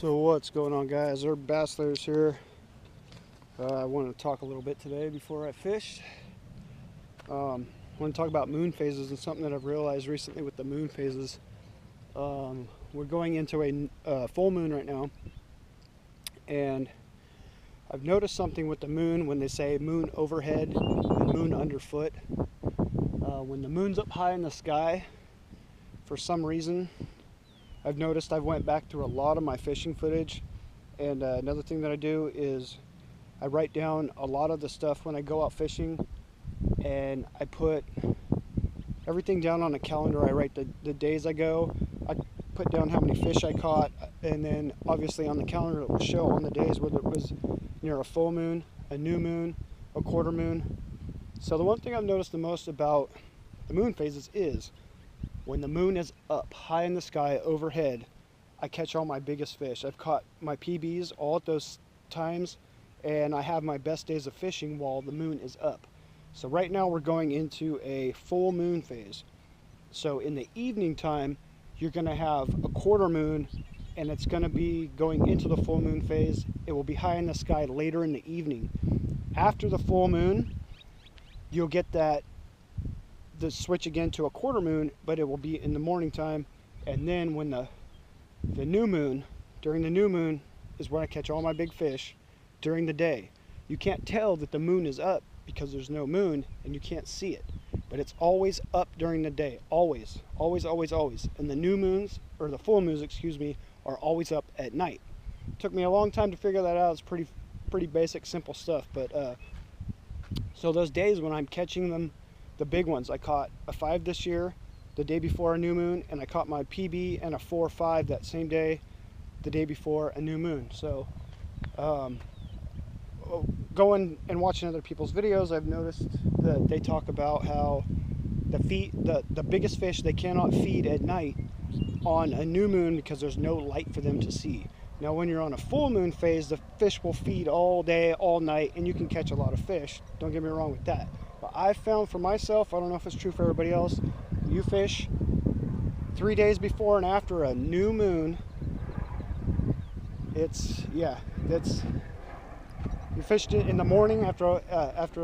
So what's going on, guys? Our bass layers here. I want to talk a little bit today before I fish. I want to talk about moon phases and something that I've realized recently with the moon phases. We're going into a full moon right now, and I've noticed something with the moon when they say moon overhead and moon underfoot. When the moon's up high in the sky, for some reason, I've noticed I've went back through a lot of my fishing footage, and another thing that I do is I write down a lot of the stuff when I go out fishing, and I put everything down on a calendar. I write the days I go, I put down how many fish I caught, and then obviously on the calendar it will show on the days whether it was near a full moon, a new moon, a quarter moon. So the one thing I've noticed the most about the moon phases is when the moon is up high in the sky overhead, I catch all my biggest fish. I've caught my PBs all at those times, and I have my best days of fishing while the moon is up. So right now we're going into a full moon phase. So in the evening time, you're going to have a quarter moon, and it's going to be going into the full moon phase. It will be high in the sky later in the evening. After the full moon, you'll get the switch again to a quarter moon, but it will be in the morning time. And then when the new moon, during the new moon is where I catch all my big fish during the day. You can't tell that the moon is up because there's no moon and you can't see it, but it's always up during the day. Always, always, always, always. And the new moons, or the full moons, excuse me, are always up at night. It took me a long time to figure that out. It's pretty basic, simple stuff. But so those days when I'm catching them, the big ones, I caught a 5 this year, the day before a new moon, and I caught my PB and a 4 or 5 that same day, the day before a new moon. So going and watching other people's videos, I've noticed that they talk about how the biggest fish they cannot feed at night on a new moon because there's no light for them to see. Now when you're on a full moon phase, the fish will feed all day, all night, and you can catch a lot of fish. Don't get me wrong with that. But I've found for myself, I don't know if it's true for everybody else, you fish 3 days before and after a new moon, you fished it in the morning after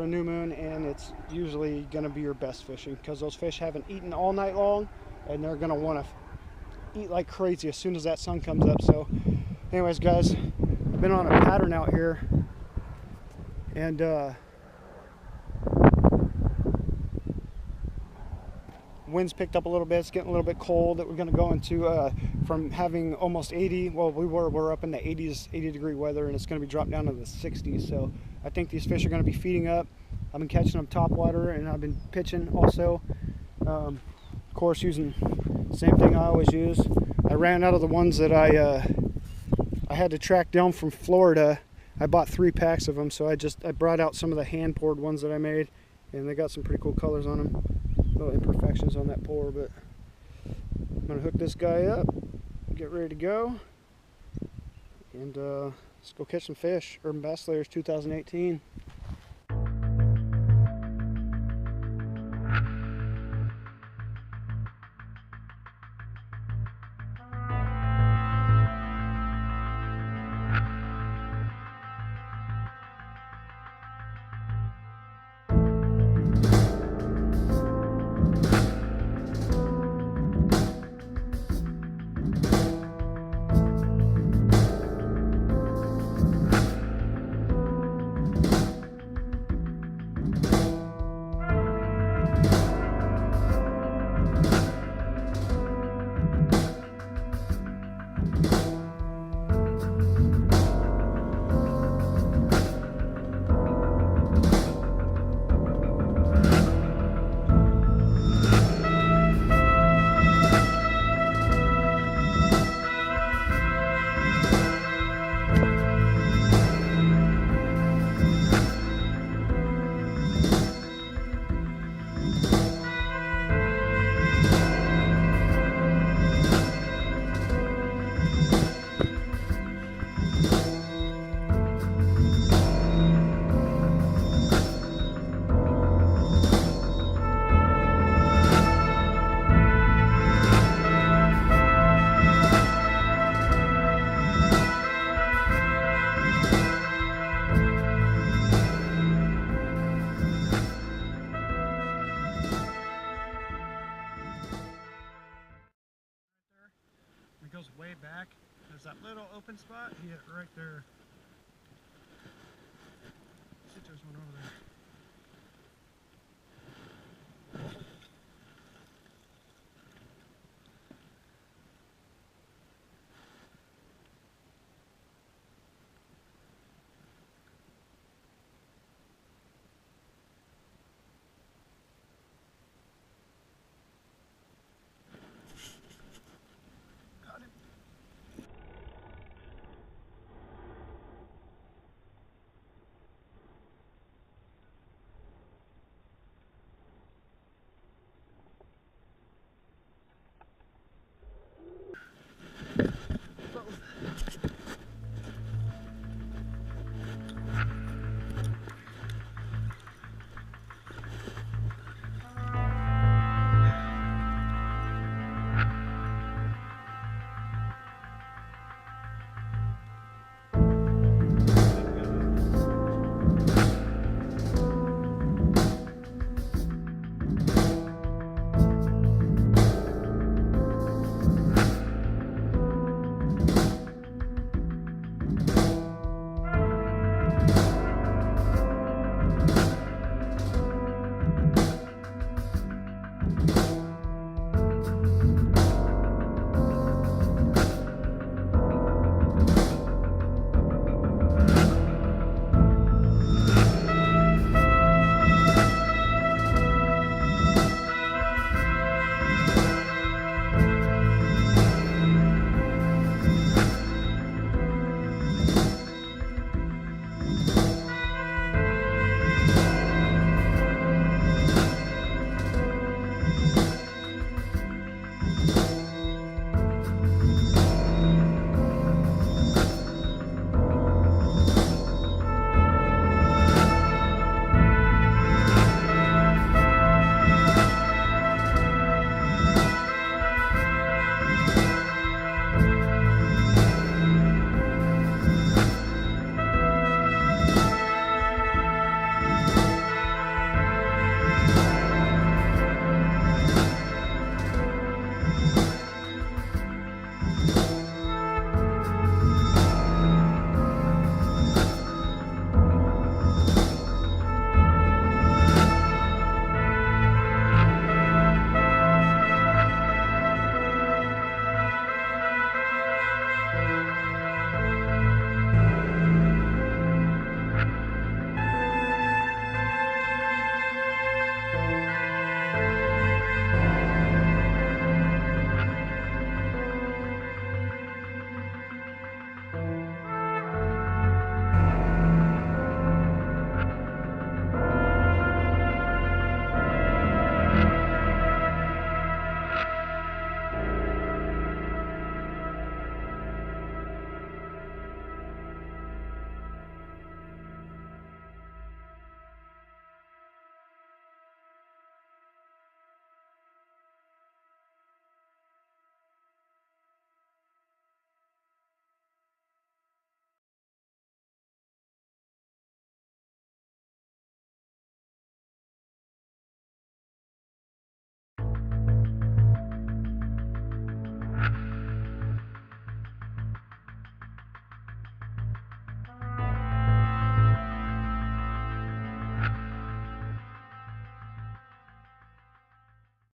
a new moon, and it's usually going to be your best fishing because those fish haven't eaten all night long, and they're going to want to eat like crazy as soon as that sun comes up. So anyways, guys, I've been on a pattern out here, and wind's picked up a little bit. It's getting a little bit cold. That we're going to go into from having almost 80. Well, we're up in the 80s, 80-degree weather, and it's going to be dropped down to the 60s. So I think these fish are going to be feeding up. I've been catching them topwater, and I've been pitching also. Of course, using the same thing I always use. I ran out of the ones that I had to track down from Florida. I bought 3 packs of them, so I brought out some of the hand poured ones that I made, and they got some pretty cool colors on them. Little imperfections on that pour, but I'm gonna hook this guy up, get ready to go, and let's go catch some fish. Urban Bass Layers 2018. that little open spot, he hit it right there.